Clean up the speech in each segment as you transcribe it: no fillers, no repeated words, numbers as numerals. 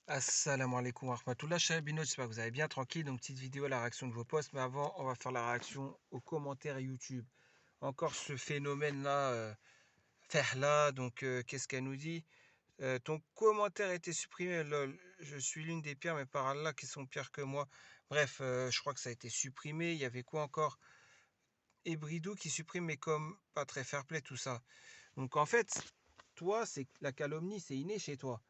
Assalamu alaikum wa rahmatullah, chers binotes, j'espère que vous allez bien, tranquille. Donc, petite vidéo à la réaction de vos posts. Mais avant, on va faire la réaction aux commentaires YouTube. Encore ce phénomène-là, Fehla. Donc, qu'est-ce qu'elle nous dit? Ton commentaire a été supprimé, lol. Je suis l'une des pires, mais par Allah, qui sont pires que moi. Bref, je crois que ça a été supprimé. Il y avait quoi encore? Ebridou qui supprime, mais comme pas très fair-play, tout ça. Donc, en fait, toi, c'est la calomnie, c'est inné chez toi.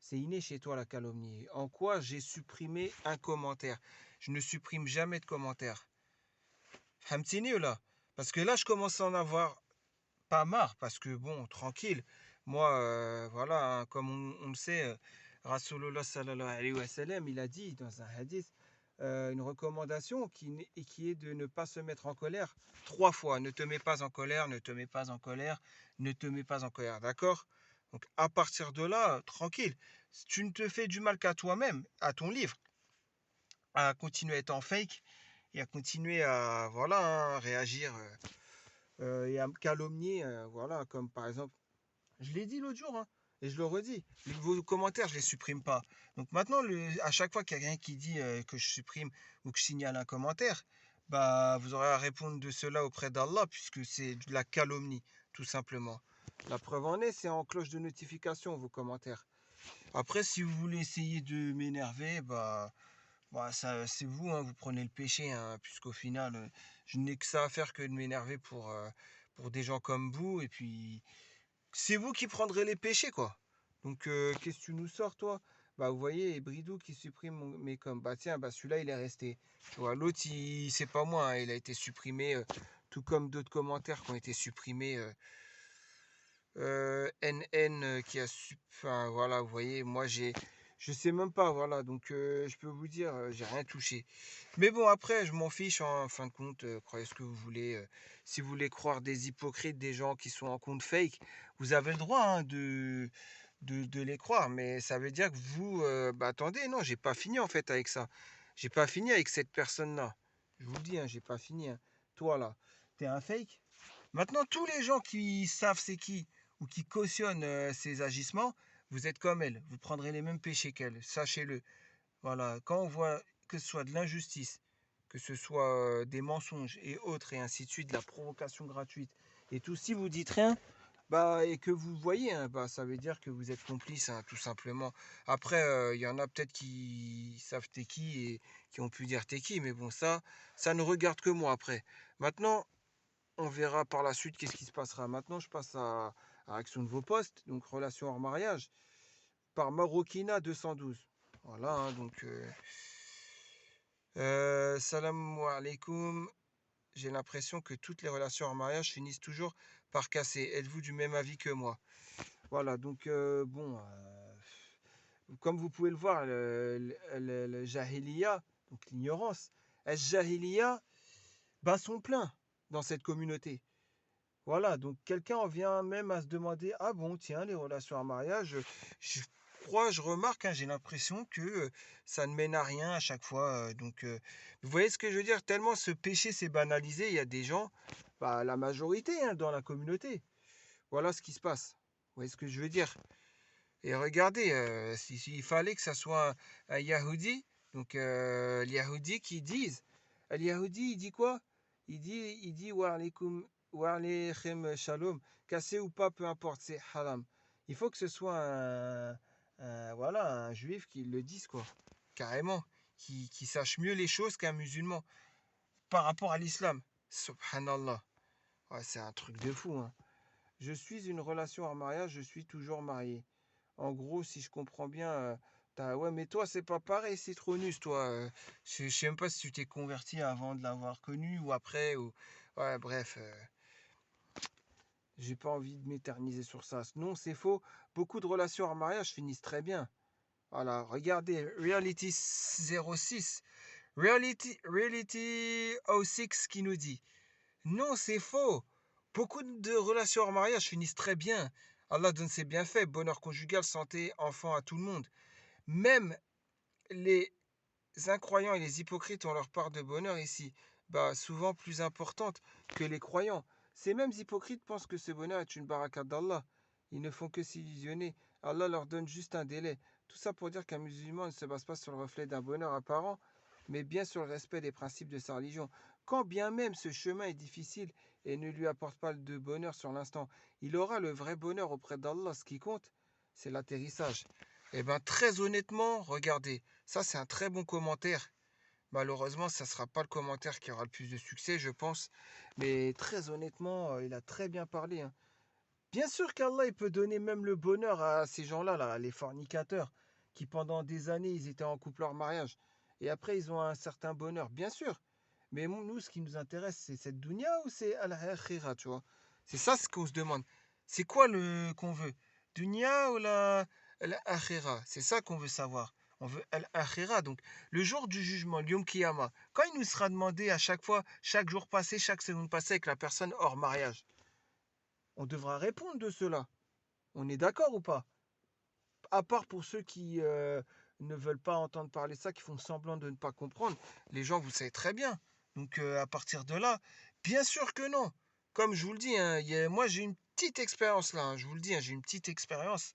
C'est inné chez toi la calomnie. En quoi j'ai supprimé un commentaire? Je ne supprime jamais de commentaires. Hamtini ou là? Parce que là, je commence à en avoir pas marre. Parce que bon, tranquille. Moi, voilà, hein, comme on le sait, Rasulullah sallallahu alayhi wa sallam, il a dit dans un hadith une recommandation qui est de ne pas se mettre en colère 3 fois. Ne te mets pas en colère, ne te mets pas en colère, ne te mets pas en colère. D'accord? Donc à partir de là, tranquille. Tu ne te fais du mal qu'à toi-même, à ton livre, à continuer à être en fake et à continuer à voilà hein, réagir et à me calomnier, voilà, comme par exemple, je l'ai dit l'autre jour, hein, et je le redis, vos commentaires, je les supprime pas. Donc maintenant, à chaque fois qu'il y a quelqu'un qui dit que je supprime ou que je signale un commentaire, bah vous aurez à répondre de cela auprès d'Allah, puisque c'est de la calomnie, tout simplement. La preuve en est, c'est en cloche de notification, vos commentaires. Après, si vous voulez essayer de m'énerver, bah ça, c'est vous, hein, vous prenez le péché, hein, puisqu'au final, je n'ai que ça à faire que de m'énerver pour des gens comme vous, et puis c'est vous qui prendrez les péchés, quoi. Donc, qu'est-ce que tu nous sors, toi? Bah, vous voyez, Bridou qui supprime mes coms. Bah, tiens, bah, celui-là, il est resté. Tu vois, l'autre, c'est pas moi, hein, il a été supprimé, tout comme d'autres commentaires qui ont été supprimés. NN qui a enfin voilà, vous voyez, moi je sais même pas, voilà, donc je peux vous dire, j'ai rien touché. Mais bon, après, je m'en fiche, en fin de compte, croyez ce que vous voulez. Si vous voulez croire des hypocrites, des gens qui sont en compte fake, vous avez le droit hein, de les croire, mais ça veut dire que vous, bah attendez, non, j'ai pas fini en fait avec ça. J'ai pas fini avec cette personne-là. Je vous le dis, hein, j'ai pas fini. Hein. Toi là, t'es un fake. Maintenant, tous les gens qui savent c'est qui ou qui cautionnent ces agissements, vous êtes comme elle. Vous prendrez les mêmes péchés qu'elle. Sachez-le. Voilà. Quand on voit que ce soit de l'injustice, que ce soit des mensonges et autres, et ainsi de suite, de la provocation gratuite, et tout, si vous dites rien, bah, et que vous voyez, hein, bah, ça veut dire que vous êtes complice, hein, tout simplement. Après, il y en a peut-être qui savent t'es qui et qui ont pu dire t'es qui, mais bon, ça ne regarde que moi après. Maintenant, on verra par la suite qu'est-ce qui se passera. Maintenant, je passe à réaction de vos postes, donc relation hors mariage, par Marokina 212. Voilà, hein, donc salam alaikum. J'ai l'impression que toutes les relations hors mariage finissent toujours par casser. Êtes-vous du même avis que moi? Voilà, donc bon, comme vous pouvez le voir, le jahiliya, donc l'ignorance, le jahiliya, bat son plein dans cette communauté. Voilà, donc quelqu'un en vient même à se demander, ah bon, tiens, les relations à mariage, je crois, je remarque, hein, j'ai l'impression que ça ne mène à rien à chaque fois. Donc, vous voyez ce que je veux dire? Tellement ce péché s'est banalisé, il y a des gens, bah, la majorité hein, dans la communauté. Voilà ce qui se passe. Vous voyez ce que je veux dire? Et regardez, s'il fallait que ça soit un Yahudi, donc les Yahudis qui disent, le Yahudi, il dit quoi? Il dit wa alaykum shalom, cassé ou pas, peu importe, c'est haram. Il faut que ce soit voilà, un juif qui le dise, quoi, carrément, qui sache mieux les choses qu'un musulman par rapport à l'islam. Subhanallah. Ouais, c'est un truc de fou, hein. Je suis une relation en mariage, je suis toujours marié. En gros, si je comprends bien, ouais, mais toi, c'est pas pareil, Citronus, toi. Je sais même pas si tu t'es converti avant de l'avoir connu ou après, ou. Ouais, bref, j'ai pas envie de m'éterniser sur ça. Non, c'est faux. Beaucoup de relations en mariage finissent très bien. Voilà, regardez, Reality 06, Reality 06 qui nous dit. Non, c'est faux. Beaucoup de relations hors mariage finissent très bien. Allah donne ses bienfaits, bonheur conjugal, santé, enfant à tout le monde. Même les incroyants et les hypocrites ont leur part de bonheur ici, bah, souvent plus importante que les croyants. Ces mêmes hypocrites pensent que ce bonheur est une baraka d'Allah. Ils ne font que s'illusionner. Allah leur donne juste un délai. Tout ça pour dire qu'un musulman ne se base pas sur le reflet d'un bonheur apparent, mais bien sur le respect des principes de sa religion. Quand bien même ce chemin est difficile et ne lui apporte pas de bonheur sur l'instant, il aura le vrai bonheur auprès d'Allah. Ce qui compte, c'est l'atterrissage. Eh bien, très honnêtement, regardez, ça c'est un très bon commentaire. Malheureusement, ça ne sera pas le commentaire qui aura le plus de succès, je pense. Mais très honnêtement, il a très bien parlé, hein. Bien sûr qu'Allah, il peut donner même le bonheur à ces gens-là, là, les fornicateurs, qui pendant des années, ils étaient en couple hors mariage. Et après, ils ont un certain bonheur, bien sûr. Mais nous, ce qui nous intéresse, c'est cette dunya ou c'est al-akhira, tu vois. C'est ça ce qu'on se demande. C'est quoi le qu'on veut? Dunya ou l'akhira? C'est ça qu'on veut savoir. On veut al-akhira. Donc, le jour du jugement, l'yom kiyama, quand il nous sera demandé à chaque fois, chaque jour passé, chaque seconde passée avec la personne hors mariage, on devra répondre de cela. On est d'accord ou pas? À part pour ceux qui ne veulent pas entendre parler de ça, qui font semblant de ne pas comprendre, les gens, vous savez très bien. Donc à partir de là, bien sûr que non. Comme je vous le dis, hein, moi j'ai une petite expérience là, hein, je vous le dis, hein, j'ai une petite expérience.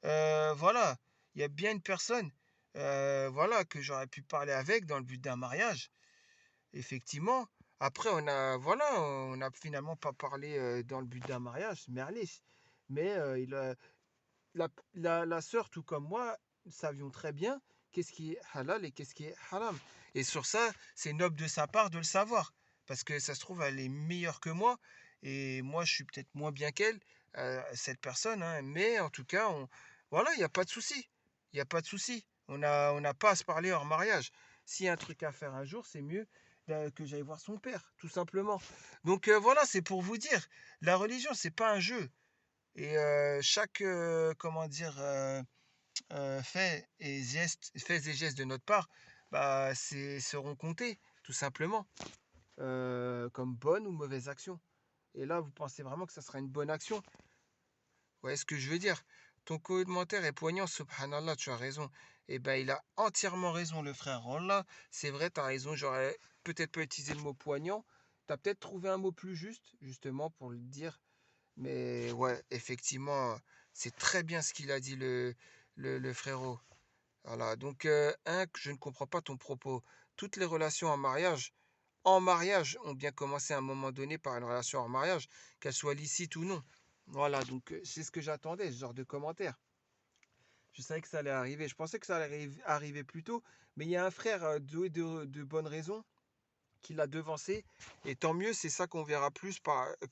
Voilà, il y a bien une personne voilà, que j'aurais pu parler avec dans le but d'un mariage. Effectivement. Après, on n'a finalement pas parlé dans le but d'un mariage, mais allez. Mais la sœur, tout comme moi, savions très bien qu'est-ce qui est halal et qu'est-ce qui est haram. Et sur ça, c'est noble de sa part de le savoir. Parce que ça se trouve, elle est meilleure que moi. Et moi, je suis peut-être moins bien qu'elle, cette personne, hein. Mais en tout cas, voilà, il n'y a pas de souci. Il n'y a pas de souci. On n'a pas à se parler hors mariage. S'il y a un truc à faire un jour, c'est mieux que j'aille voir son père, tout simplement. Donc voilà, c'est pour vous dire, la religion, c'est pas un jeu. Et chaque, comment dire, faits et gestes de notre part, bah, seront comptés, tout simplement, comme bonne ou mauvaise action. Et là, vous pensez vraiment que ça sera une bonne action? Vous voyez ce que je veux dire? Ton commentaire est poignant, subhanallah, tu as raison. Eh ben, il a entièrement raison, le frère. Allah, c'est vrai, tu as raison, j'aurais peut-être pas utilisé le mot poignant. Tu as peut-être trouvé un mot plus juste, justement, pour le dire. Mais ouais, effectivement, c'est très bien ce qu'il a dit, le frérot. Voilà, donc, je ne comprends pas ton propos. Toutes les relations en mariage, ont bien commencé à un moment donné par une relation en mariage, qu'elle soit licite ou non. Voilà, donc c'est ce que j'attendais, ce genre de commentaire. Je savais que ça allait arriver. Je pensais que ça allait arriver plus tôt, mais il y a un frère doué de bonnes raisons qui l'a devancé. Et tant mieux, c'est ça qu'on verra plus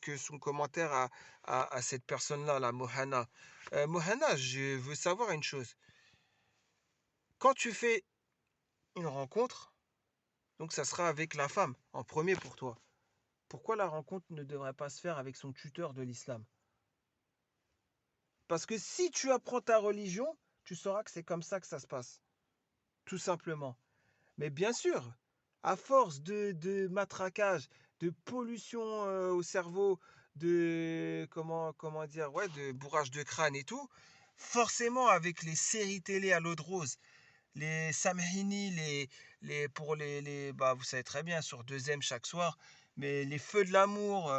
que son commentaire à cette personne-là, la Mohana. Mohana, je veux savoir une chose. Quand tu fais une rencontre, donc ça sera avec la femme, en premier pour toi. Pourquoi la rencontre ne devrait pas se faire avec son tuteur de l'islam? Parce que si tu apprends ta religion, tu sauras que c'est comme ça que ça se passe. Tout simplement. Mais bien sûr, à force de matraquage, de pollution au cerveau, de comment dire, ouais, de bourrage de crâne et tout, forcément avec les séries télé à l'eau de rose, les Samhini, pour bah, vous savez très bien, sur 2M chaque soir, mais les feux de l'amour,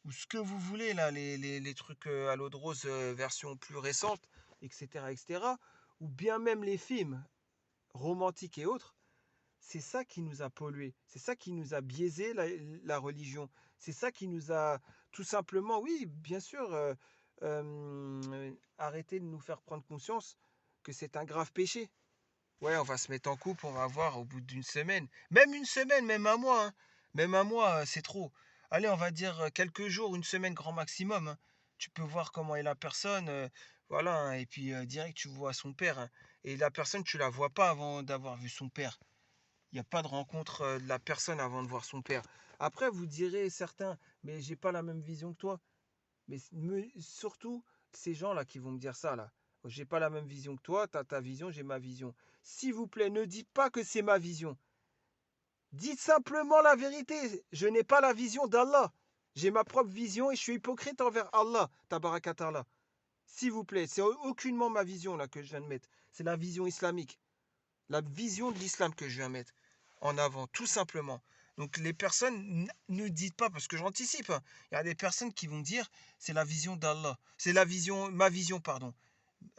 ou ce que vous voulez, là, les trucs à l'eau de rose, version plus récente, etc., etc., ou bien même les films romantiques et autres, c'est ça qui nous a pollué, c'est ça qui nous a biaisé la religion, c'est ça qui nous a tout simplement, oui, bien sûr, arrêté de nous faire prendre conscience que c'est un grave péché. Ouais, on va se mettre en couple, on va voir au bout d'une semaine. Même une semaine, même un mois, hein. Même un mois, c'est trop. Allez, on va dire quelques jours, une semaine grand maximum, hein. Tu peux voir comment est la personne, voilà, hein. Et puis direct, tu vois son père, hein. Et la personne, tu la vois pas avant d'avoir vu son père. Il n'y a pas de rencontre de la personne avant de voir son père. Après, vous direz certains, mais j'ai pas la même vision que toi. Mais surtout, ces gens-là qui vont me dire ça, là. J'ai pas la même vision que toi, t'as ta vision, j'ai ma vision. S'il vous plaît, ne dites pas que c'est ma vision. Dites simplement la vérité. Je n'ai pas la vision d'Allah. J'ai ma propre vision et je suis hypocrite envers Allah, tabarakallah. S'il vous plaît, c'est aucunement ma vision là que je viens de mettre. C'est la vision islamique. La vision de l'islam que je viens de mettre en avant, tout simplement. Donc les personnes ne dites pas, parce que j'anticipe, hein, il y a des personnes qui vont dire c'est la vision d'Allah. C'est ma vision, pardon.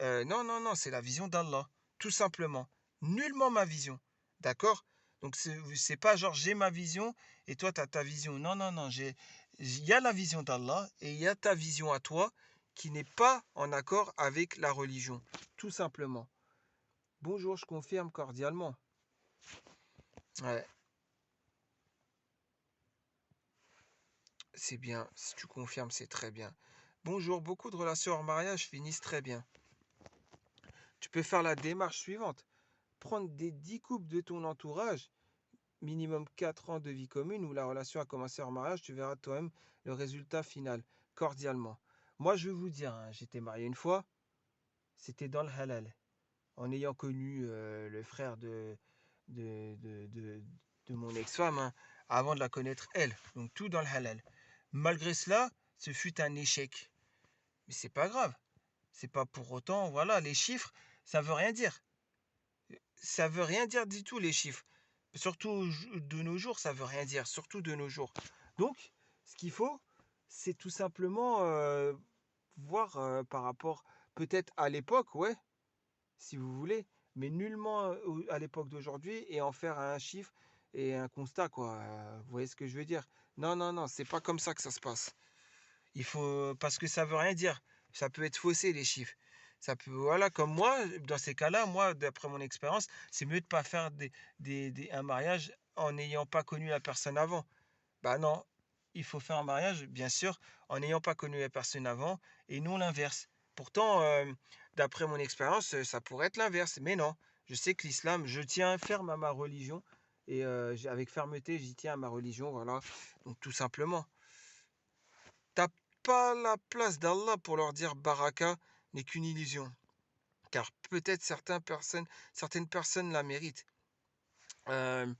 Non, non, non, c'est la vision d'Allah. tout simplement. Nullement ma vision. D'accord? Donc, c'est pas genre j'ai ma vision et toi, tu as ta vision. Non, non, non. Il y a la vision d'Allah et il y a ta vision à toi qui n'est pas en accord avec la religion. Tout simplement. Bonjour, je confirme cordialement. Ouais, c'est bien. Si tu confirmes, c'est très bien. Bonjour, beaucoup de relations hors mariage finissent très bien. Tu peux faire la démarche suivante. Prendre des 10 couples de ton entourage, minimum 4 ans de vie commune où la relation a commencé hors mariage, tu verras toi-même le résultat final, cordialement. Moi, je vais vous dire, hein, j'étais marié une fois, c'était dans le halal, en ayant connu le frère de, de, de, de mon ex-femme, hein, avant de la connaître elle. Donc tout dans le halal. Malgré cela, ce fut un échec. Mais c'est pas grave. C'est pas pour autant, voilà, les chiffres, ça veut rien dire. Ça veut rien dire du tout, les chiffres. Surtout de nos jours, ça veut rien dire. Surtout de nos jours. Donc, ce qu'il faut, c'est tout simplement voir par rapport, peut-être à l'époque, ouais, si vous voulez, mais nullement à l'époque d'aujourd'hui et en faire un chiffre et un constat, quoi. Vous voyez ce que je veux dire? Non, non, non, c'est pas comme ça que ça se passe. Il faut, parce que ça veut rien dire. Ça peut être faussé, les chiffres. Ça peut, voilà, comme moi, dans ces cas-là, moi, d'après mon expérience, c'est mieux de ne pas faire un mariage en n'ayant pas connu la personne avant. Bah non, il faut faire un mariage, bien sûr, en n'ayant pas connu la personne avant et non l'inverse. Pourtant, d'après mon expérience, ça pourrait être l'inverse, mais non. Je sais que l'islam, je tiens ferme à ma religion et avec fermeté, j'y tiens à ma religion, voilà. Donc tout simplement. T'as pas la place d'Allah pour leur dire baraka n'est qu'une illusion. Car peut-être certaines personnes la méritent. Euh,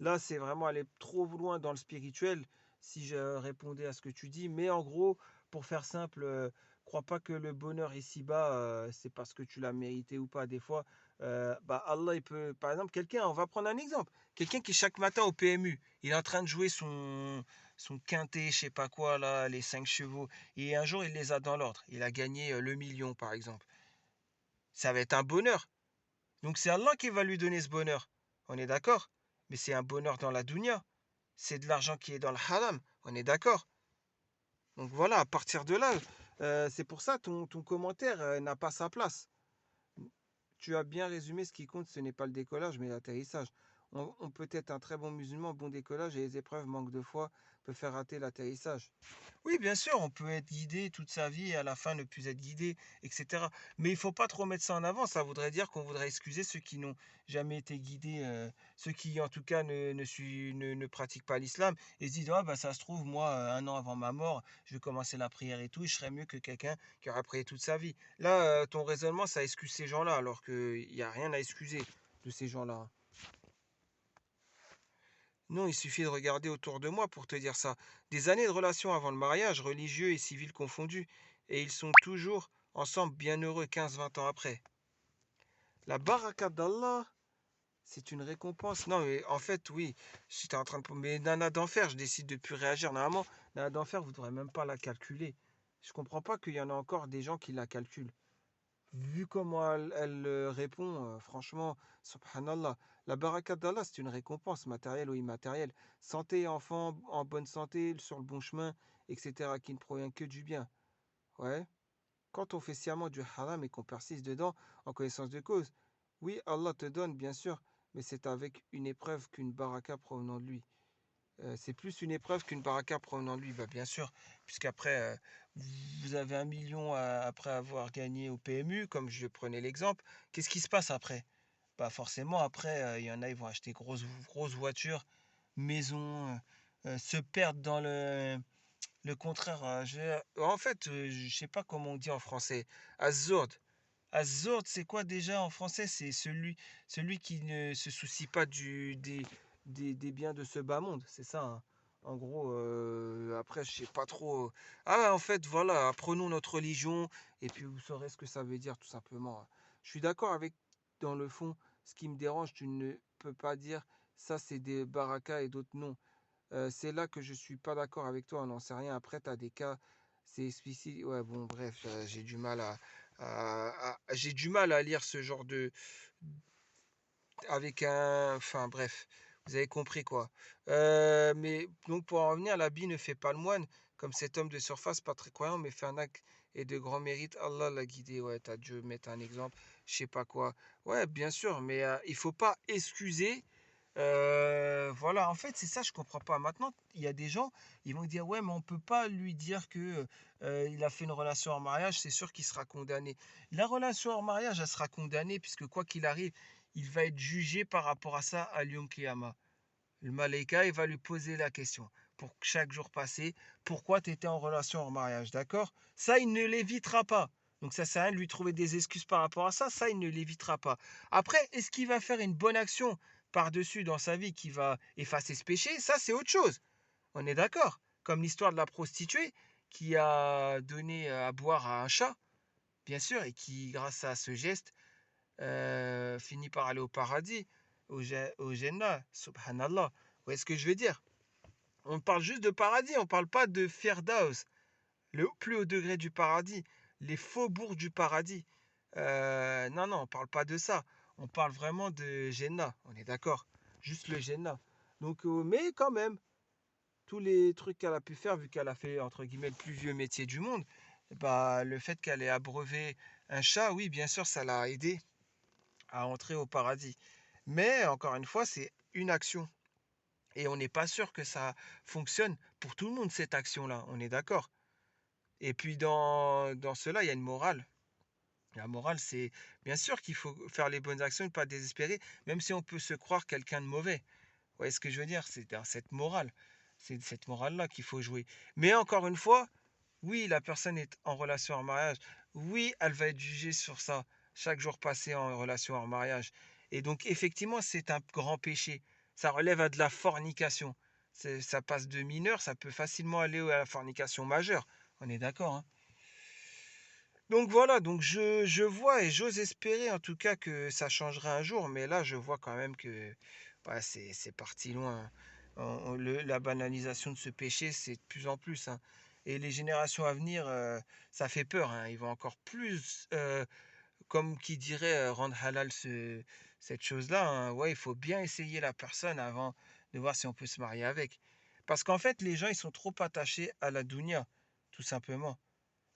Là, c'est vraiment aller trop loin dans le spirituel si je répondais à ce que tu dis. Mais en gros, pour faire simple, crois pas que le bonheur ici-bas, c'est parce que tu l'as mérité ou pas. Des fois, bah Allah, il peut. Par exemple, quelqu'un, on va prendre un exemple. Quelqu'un qui, chaque matin au PMU, il est en train de jouer son quintet, je sais pas quoi, là, les 5 chevaux. Et un jour, il les a dans l'ordre. Il a gagné le million, par exemple. Ça va être un bonheur. Donc c'est Allah qui va lui donner ce bonheur. On est d'accord? Mais c'est un bonheur dans la dunya. C'est de l'argent qui est dans le haram. On est d'accord? Donc voilà, à partir de là, c'est pour ça ton commentaire n'a pas sa place. Tu as bien résumé, ce qui compte, ce n'est pas le décollage, mais l'atterrissage. On peut être un très bon musulman, bon décollage, et les épreuves, manque de foi, peut faire rater l'atterrissage. Oui, bien sûr, on peut être guidé toute sa vie et à la fin ne plus être guidé, etc. Mais il ne faut pas trop mettre ça en avant. Ça voudrait dire qu'on voudrait excuser ceux qui n'ont jamais été guidés, ceux qui en tout cas ne pratiquent pas l'islam et se disent, ah bah ça se trouve, moi, un an avant ma mort, je vais commencer la prière et tout, et je serais mieux que quelqu'un qui aura prié toute sa vie. Là, ton raisonnement, ça excuse ces gens-là, alors qu'il n'y a rien à excuser de ces gens-là. Non, il suffit de regarder autour de moi pour te dire ça. Des années de relations avant le mariage, religieux et civil confondus, et ils sont toujours ensemble bien heureux 15-20 ans après. La baraka d'Allah, c'est une récompense. Non, mais en fait, oui, j'étais en train de... Mais Nana d'enfer, je décide de plus réagir. Normalement, Nana d'enfer, vous ne devrez même pas la calculer. Je comprends pas qu'il y en a encore des gens qui la calculent. Vu comment elle répond, franchement, subhanallah, la baraka d'Allah, c'est une récompense matérielle ou immatérielle. Santé, enfant, en bonne santé, sur le bon chemin, etc., qui ne provient que du bien. Ouais. Quand on fait sciemment du haram et qu'on persiste dedans, en connaissance de cause, oui, Allah te donne, bien sûr, mais c'est avec une épreuve qu'une baraka provenant de lui. C'est plus une épreuve qu'une baraka provenant de lui, bah, bien sûr, puisqu'après, vous avez 1 million après avoir gagné au PMU, comme je prenais l'exemple. Qu'est-ce qui se passe après? Bah forcément, après, il y en a, ils vont acheter grosses voitures, maisons, se perdre dans le contraire. En fait, je sais pas comment on dit en français. Azzourd. Azzourd, c'est quoi déjà en français? C'est celui qui ne se soucie pas des biens de ce bas monde, c'est ça, hein. En gros, après, je sais pas trop. Ah, en fait, voilà, apprenons notre religion et puis vous saurez ce que ça veut dire, tout simplement. Je suis d'accord avec, dans le fond, ce qui me dérange, tu ne peux pas dire ça, c'est des barakas et d'autres non. C'est là que je suis pas d'accord avec toi, on n'en sait rien. Après, tu as des cas, c'est explicite. Ouais, bon, bref, j'ai du mal J'ai du mal à lire ce genre de, avec un, enfin bref, vous avez compris quoi. Mais donc pour en revenir, l'habit ne fait pas le moine, comme cet homme de surface, pas très croyant, mais fait un acte et de grand mérite. Allah l'a guidé. Ouais, t'as Dieu mettre un exemple, je sais pas quoi. Ouais, bien sûr, mais il faut pas excuser. Voilà, en fait, c'est ça, je comprends pas. Maintenant, il y a des gens, ils vont dire, ouais, mais on peut pas lui dire que il a fait une relation en mariage, c'est sûr qu'il sera condamné. La relation en mariage, elle sera condamnée, puisque quoi qu'il arrive, il va être jugé par rapport à ça à Yom Kiyama. Le Malaïka, il va lui poser la question pour chaque jour passé, pourquoi tu étais en relation en mariage, d'accord? Ça, il ne l'évitera pas. Donc ça sert à rien de lui trouver des excuses par rapport à ça, il ne l'évitera pas. Après, est-ce qu'il va faire une bonne action par-dessus dans sa vie qui va effacer ce péché? Ça, c'est autre chose. On est d'accord. Comme l'histoire de la prostituée qui a donné à boire à un chat, bien sûr, et qui, grâce à ce geste, finit par aller au paradis, au Jannah, subhanallah. Vous voyez ce que je veux dire? On parle juste de paradis, on parle pas de Firdaus, le plus haut degré du paradis, les faubourgs du paradis. Non, non, on parle pas de ça. On parle vraiment de Jannah, on est d'accord? Juste le Jannah. Donc, mais quand même, tous les trucs qu'elle a pu faire, vu qu'elle a fait, entre guillemets, le plus vieux métier du monde, bah, le fait qu'elle ait abreuvé un chat, oui, bien sûr, ça l'a aidé à entrer au paradis. Mais encore une fois, c'est une action. Et on n'est pas sûr que ça fonctionne pour tout le monde, cette action-là. On est d'accord. Et puis dans cela, il y a une morale. La morale, c'est bien sûr qu'il faut faire les bonnes actions et ne pas désespérer, même si on peut se croire quelqu'un de mauvais. Vous voyez ce que je veux dire? C'est dans cette morale. C'est cette morale-là qu'il faut jouer. Mais encore une fois, oui, la personne est en relation en mariage. Oui, elle va être jugée sur ça, chaque jour passé en relation en mariage. Et donc, effectivement, c'est un grand péché. Ça relève à de la fornication. Ça passe de mineur, ça peut facilement aller à la fornication majeure. On est d'accord, hein? Donc voilà, donc je vois et j'ose espérer en tout cas que ça changera un jour, mais là je vois quand même que ouais, c'est parti loin. La banalisation de ce péché, c'est de plus en plus, hein. Et les générations à venir, ça fait peur, hein. Ils vont encore plus, comme qui dirait, rendre halal cette chose-là, hein. Ouais, il faut bien essayer la personne avant de voir si on peut se marier avec. Parce qu'en fait, les gens, ils sont trop attachés à la dunya, tout simplement.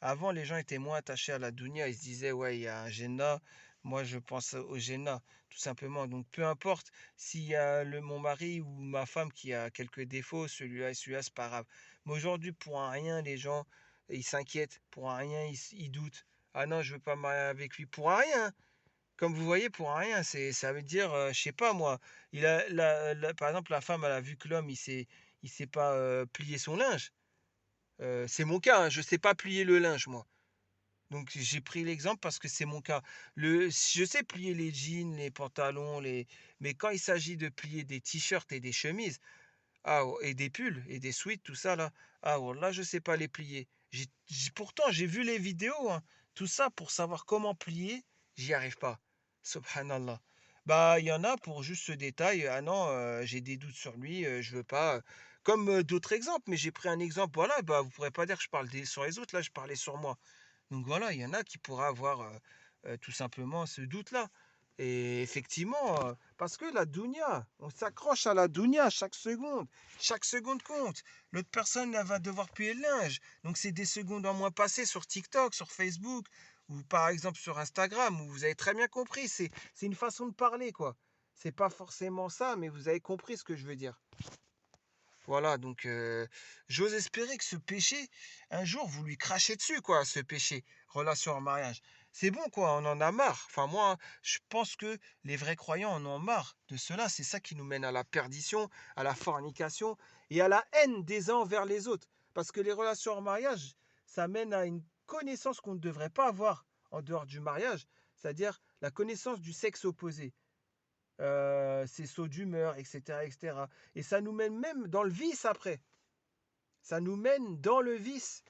Avant, les gens étaient moins attachés à la dunya. Ils se disaient, ouais, il y a un Jannah. Moi, je pense au Jannah, tout simplement. Donc, peu importe s'il y a mon mari ou ma femme qui a quelques défauts, celui-là et celui-là, c'est pas grave. Mais aujourd'hui, pour un rien, les gens, ils s'inquiètent. Pour un rien, ils doutent. Ah non, je veux pas me marier avec lui. Pour un rien. Comme vous voyez, pour un rien, ça veut dire, je sais pas moi, par exemple, la femme, elle a vu que l'homme, il sait pas plier son linge. C'est mon cas, hein, je sais pas plier le linge, moi. Donc j'ai pris l'exemple parce que c'est mon cas. Je sais plier les jeans, les pantalons, mais quand il s'agit de plier des t-shirts et des chemises, et des pulls et des sweats, tout ça là, là je sais pas les plier. Pourtant j'ai vu les vidéos, hein, tout ça pour savoir comment plier, j'y arrive pas. Subhanallah. Bah il y en a pour juste ce détail. Ah non, j'ai des doutes sur lui, je veux pas. Comme d'autres exemples, mais j'ai pris un exemple. Voilà, bah vous pourrez pas dire que je parle sur les autres. Là, je parlais sur moi. Donc voilà, il y en a qui pourraient avoir tout simplement ce doute-là. Et effectivement, parce que la dounia, on s'accroche à la dounia chaque seconde compte. L'autre personne elle va devoir payer le linge, donc c'est des secondes en moins passées sur TikTok, sur Facebook, ou par exemple sur Instagram, où vous avez très bien compris, c'est une façon de parler, quoi. C'est pas forcément ça, mais vous avez compris ce que je veux dire. Voilà, donc j'ose espérer que ce péché, un jour, vous lui crachez dessus, quoi, ce péché, relation en mariage. C'est bon, quoi, on en a marre. Enfin, moi, je pense que les vrais croyants en ont marre de cela. C'est ça qui nous mène à la perdition, à la fornication et à la haine des uns envers les autres. Parce que les relations en mariage, ça mène à une connaissance qu'on ne devrait pas avoir en dehors du mariage, c'est-à-dire la connaissance du sexe opposé, ses sauts d'humeur, etc., etc. Et ça nous mène même dans le vice après. Ça nous mène dans le vice.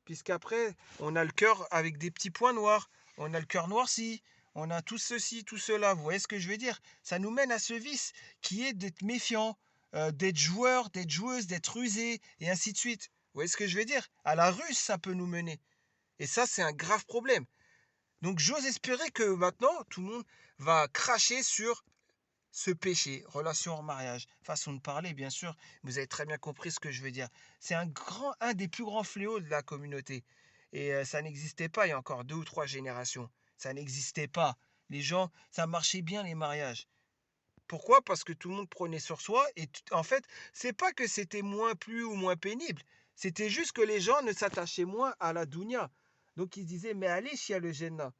Puisqu'après, on a le cœur avec des petits points noirs. On a le cœur noirci. On a tout ceci, tout cela. Vous voyez ce que je veux dire? Ça nous mène à ce vice qui est d'être méfiant, d'être joueur, d'être joueuse, d'être rusé, et ainsi de suite. Vous voyez ce que je veux dire? À la ruse, ça peut nous mener. Et ça, c'est un grave problème. Donc j'ose espérer que maintenant, tout le monde va cracher sur ce péché, relation en mariage, façon de parler, bien sûr. Vous avez très bien compris ce que je veux dire. C'est un des plus grands fléaux de la communauté. Et ça n'existait pas il y a encore 2 ou 3 générations. Ça n'existait pas. Les gens, ça marchait bien les mariages. Pourquoi? Parce que tout le monde prenait sur soi et en fait, c'est pas que c'était moins plus ou moins pénible. C'était juste que les gens ne s'attachaient moins à la dounia. Donc ils disaient, mais allez, chia le Jannah.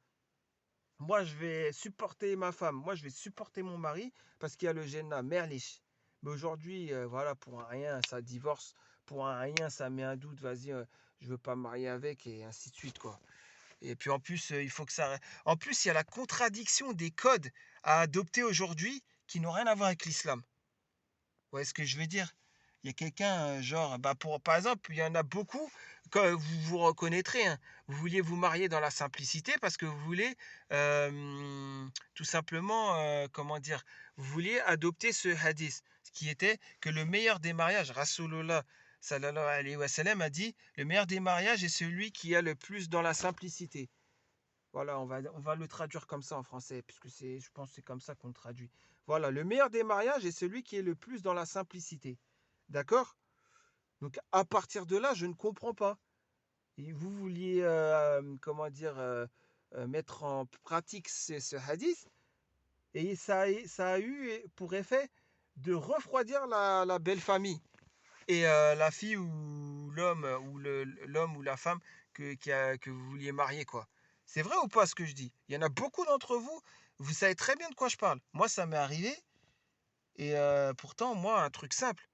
Moi, je vais supporter ma femme. Moi, je vais supporter mon mari parce qu'il y a le Jannah, merlich. Mais aujourd'hui, voilà, pour un rien, ça divorce. Pour un rien, ça met un doute. Vas-y, je veux pas me marier avec et ainsi de suite, quoi. Et puis en plus, il faut que ça. En plus, il y a la contradiction des codes à adopter aujourd'hui qui n'ont rien à voir avec l'islam. Vous voyez ce que je veux dire? Il y a quelqu'un, genre, bah par exemple, il y en a beaucoup, que vous vous reconnaîtrez, hein. Vous vouliez vous marier dans la simplicité parce que vous voulez tout simplement, comment dire, vous vouliez adopter ce hadith, ce qui était que le meilleur des mariages, Rasulullah sallallahu alayhi wa sallam a dit, le meilleur des mariages est celui qui a le plus dans la simplicité. Voilà, on va le traduire comme ça en français, puisque je pense que c'est comme ça qu'on le traduit. Voilà, le meilleur des mariages est celui qui est le plus dans la simplicité. D'accord? Donc à partir de là, je ne comprends pas. Et vous vouliez, comment dire, mettre en pratique ce hadith, et ça a eu pour effet de refroidir la belle famille et la fille ou l'homme l'homme ou la femme que vous vouliez marier, quoi. C'est vrai ou pas ce que je dis? Il y en a beaucoup d'entre vous, vous savez très bien de quoi je parle. Moi, ça m'est arrivé, et pourtant, moi, un truc simple.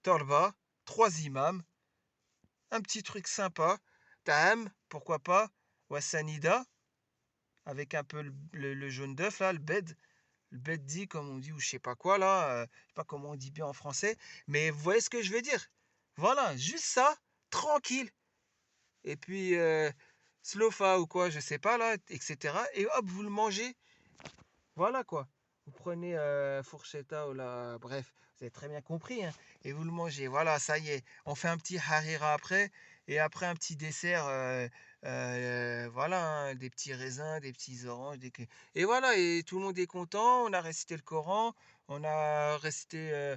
Torba, 3 imams, un petit truc sympa, Taham, pourquoi pas, Wassanida, avec un peu le jaune d'œuf, là, le beddi, comme on dit, ou je sais pas quoi, là, je sais pas comment on dit bien en français, mais vous voyez ce que je veux dire? Voilà, juste ça, tranquille. Et puis, slofa ou quoi, je sais pas, là, etc. Et hop, vous le mangez. Voilà, quoi. Vous prenez fourchetta ou la... Bref, vous avez très bien compris, hein, et vous le mangez. Voilà, ça y est. On fait un petit harira après, et après un petit dessert, voilà, hein, des petits raisins, des petits oranges. Et voilà, et tout le monde est content. On a récité le Coran, on a récité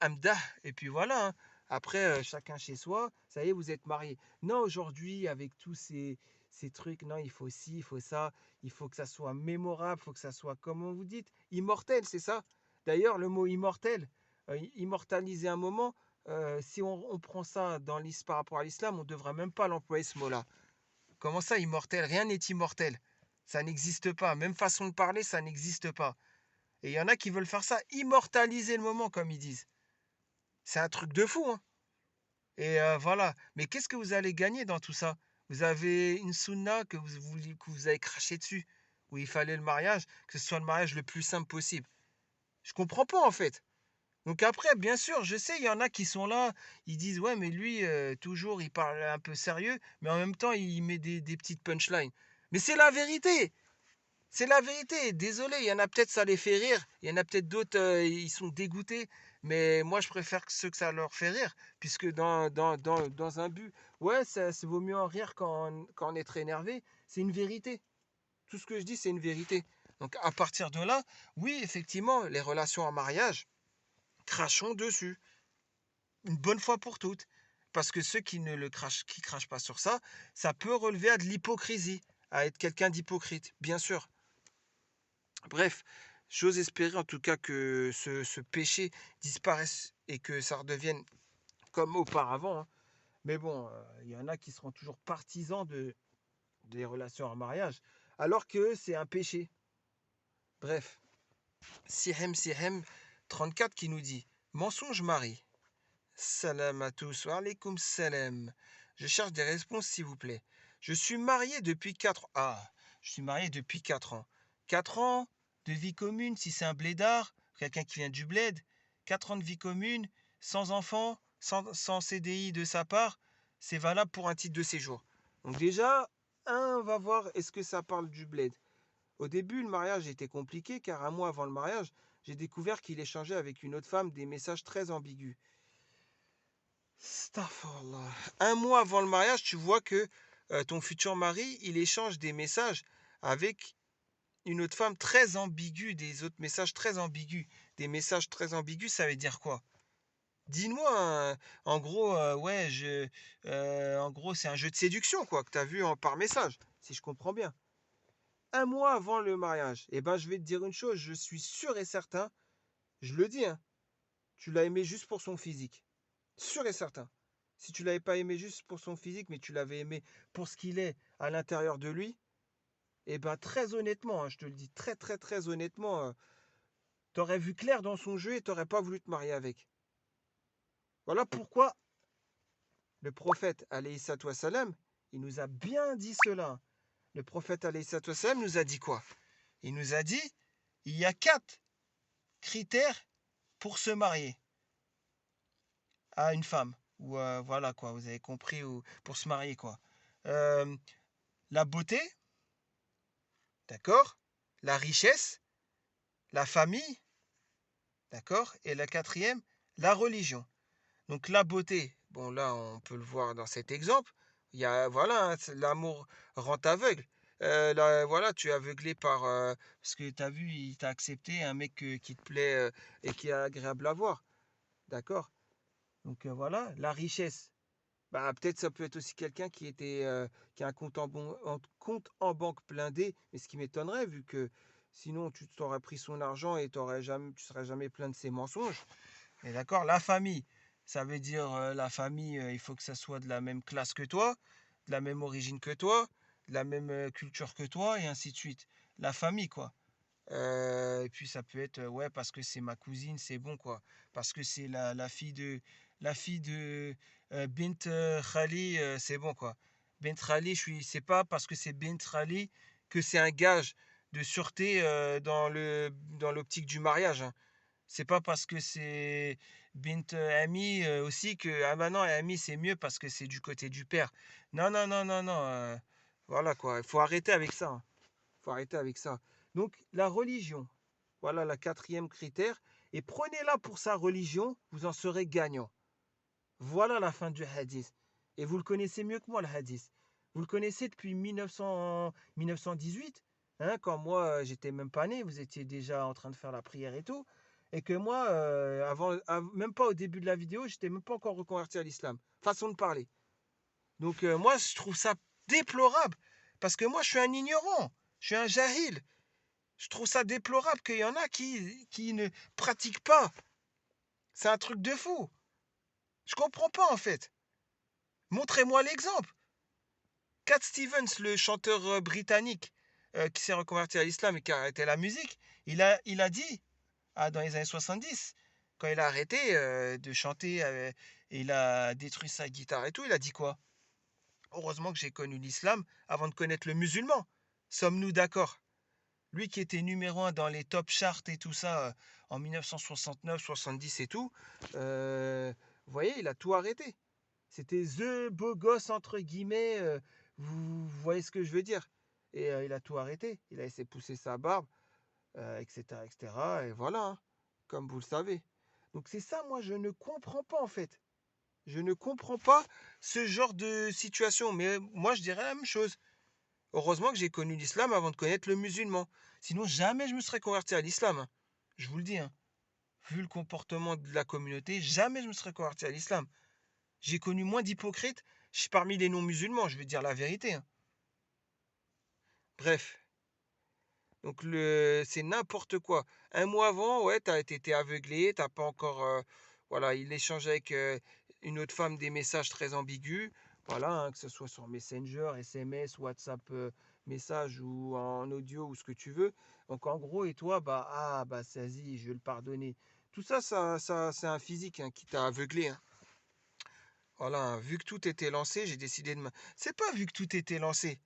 Amdah, et puis voilà, hein. Après, chacun chez soi, ça y est, vous êtes mariés. Non, aujourd'hui, avec tous ces trucs, non, il faut ci, il faut ça, il faut que ça soit mémorable, il faut que ça soit, comment vous dites, immortel, c'est ça? D'ailleurs, le mot immortel, immortaliser un moment, si on prend ça par rapport à l'islam, on ne devrait même pas l'employer ce mot-là. Comment ça, immortel? Rien n'est immortel. Ça n'existe pas. Même façon de parler, ça n'existe pas. Et il y en a qui veulent faire ça, immortaliser le moment, comme ils disent. C'est un truc de fou, hein. Et voilà. Mais qu'est-ce que vous allez gagner dans tout ça? Vous avez une sunna que vous avez craché dessus, où il fallait le mariage, que ce soit le mariage le plus simple possible. Je comprends pas en fait. Donc après, bien sûr, je sais, il y en a qui sont là, ils disent ouais, mais lui, toujours, il parle un peu sérieux, mais en même temps, il met des petites punchlines. Mais c'est la vérité! C'est la vérité. Désolé, il y en a peut-être ça les fait rire, il y en a peut-être d'autres, ils sont dégoûtés, mais moi je préfère ceux que ça leur fait rire, puisque dans un but, ouais, ça vaut mieux en rire qu'en être énervé. C'est une vérité. Tout ce que je dis, c'est une vérité. Donc à partir de là, oui, effectivement, les relations en mariage, crachons dessus, une bonne fois pour toutes. Parce que ceux qui ne le crachent, qui crachent pas sur ça, ça peut relever à de l'hypocrisie, à être quelqu'un d'hypocrite, bien sûr. Bref, j'ose espérer en tout cas que ce péché disparaisse et que ça redevienne comme auparavant, hein. Mais bon, il y en a qui seront toujours partisans des relations en mariage, alors que c'est un péché. Bref, Sihem 34 qui nous dit mensonge mari. Salam à tous, wa alaykoum salam. Je cherche des réponses s'il vous plaît. Je suis marié depuis 4 ans. Ah, je suis marié depuis 4 ans. 4 ans de vie commune si c'est un blédard, quelqu'un qui vient du bled. 4 ans de vie commune, sans enfant, sans CDI de sa part, c'est valable pour un titre de séjour. Donc déjà, on va voir est-ce que ça parle du bled. Au début, le mariage était compliqué car un mois avant le mariage, j'ai découvert qu'il échangeait avec une autre femme des messages très ambigus. Astaghfirullah. Un mois avant le mariage, tu vois que ton futur mari, il échange des messages avec une autre femme très ambiguë, des autres messages très ambigus. Des messages très ambigus, ça veut dire quoi? Dis-moi, en gros, ouais, en gros, c'est un jeu de séduction, quoi, que tu as vu par message, si je comprends bien. Un mois avant le mariage, eh ben, je vais te dire une chose, je suis sûr et certain, je le dis, hein, tu l'as aimé juste pour son physique. Sûr et certain. Si tu l'avais pas aimé juste pour son physique, mais tu l'avais aimé pour ce qu'il est à l'intérieur de lui, eh ben, très honnêtement, hein, je te le dis très, très, très honnêtement, t'aurais vu clair dans son jeu et t'aurais pas voulu te marier avec. Voilà pourquoi le prophète, alayhi salam, il nous a bien dit cela. Le prophète, alayhi salam, nous a dit quoi? Il nous a dit, il y a 4 critères pour se marier à une femme. Ou voilà quoi, vous avez compris, ou pour se marier quoi. Euh, la beauté, d'accord? La richesse, la famille, d'accord? Et la quatrième, la religion. Donc la beauté, bon là on peut le voir dans cet exemple, il y a voilà, hein, l'amour rend aveugle. Là, voilà, tu es aveuglé par parce que tu as vu, il t'a accepté un mec qui te plaît et qui est agréable à voir. D'accord? Donc voilà, la richesse. Bah, peut-être ça peut être aussi quelqu'un qui a un compte en banque blindé, mais ce qui m'étonnerait vu que sinon tu t'aurais pris son argent et tu serais jamais plein de ses mensonges. Et d'accord, la famille, ça veut dire la famille, il faut que ça soit de la même classe que toi, de la même origine que toi, de la même culture que toi, et ainsi de suite. La famille, quoi. Et puis ça peut être, ouais, parce que c'est ma cousine, c'est bon, quoi. Parce que c'est la fille de Bint Khali, c'est bon, quoi. Bint Khali, c'est pas parce que c'est Bint Khali que c'est un gage de sûreté dans l'optique du mariage, hein. C'est pas parce que c'est Bint Ami aussi que ah bah non, Ami c'est mieux parce que c'est du côté du père. Non, non, non, non, non. Voilà quoi, il faut arrêter avec ça, hein. Faut arrêter avec ça. Donc la religion, voilà la quatrième critère. Et prenez-la pour sa religion, vous en serez gagnant. Voilà la fin du hadith. Et vous le connaissez mieux que moi, le hadith. Vous le connaissez depuis 1918, hein, quand moi, j'étais même pas né, vous étiez déjà en train de faire la prière et tout. Et que moi, même pas au début de la vidéo, j'étais même pas encore reconverti à l'islam. Façon de parler. Donc moi, je trouve ça déplorable. Parce que moi, je suis un ignorant. Je suis un jahil. Je trouve ça déplorable qu'il y en a qui ne pratiquent pas. C'est un truc de fou. Je comprends pas en fait. Montrez-moi l'exemple. Cat Stevens, le chanteur britannique qui s'est reconverti à l'islam et qui a arrêté la musique, il a dit, dans les années 70, quand il a arrêté de chanter et il a détruit sa guitare et tout, il a dit quoi? Heureusement que j'ai connu l'islam avant de connaître le musulman. Sommes-nous d'accord? Lui qui était numéro un dans les top charts et tout ça en 1969, 70 et tout, vous voyez, il a tout arrêté. C'était the beau gosse entre guillemets, vous voyez ce que je veux dire. Et il a tout arrêté. Il a laissé pousser sa barbe, etc., etc. Et cetera. Et voilà, hein, comme vous le savez. Donc c'est ça, moi, je ne comprends pas en fait. Je ne comprends pas ce genre de situation. Mais moi, je dirais la même chose. Heureusement que j'ai connu l'islam avant de connaître le musulman. Sinon, jamais je me serais converti à l'islam, hein. Je vous le dis, hein. Vu le comportement de la communauté, jamais je me serais converti à l'islam. J'ai connu moins d'hypocrites parmi les non-musulmans, je vais dire la vérité, hein. Bref, donc c'est n'importe quoi. Un mois avant, ouais, t'as été aveuglé, t'as pas encore, voilà, il échange avec une autre femme des messages très ambigus, voilà, hein, que ce soit sur Messenger, SMS, WhatsApp, message ou en audio ou ce que tu veux. Donc en gros, et toi, bah, vas-y, je vais le pardonner. Tout ça, c'est un physique hein, qui t'a aveuglé, hein. Voilà, hein, vu que tout était lancé, j'ai décidé de. C'est pas vu que tout était lancé.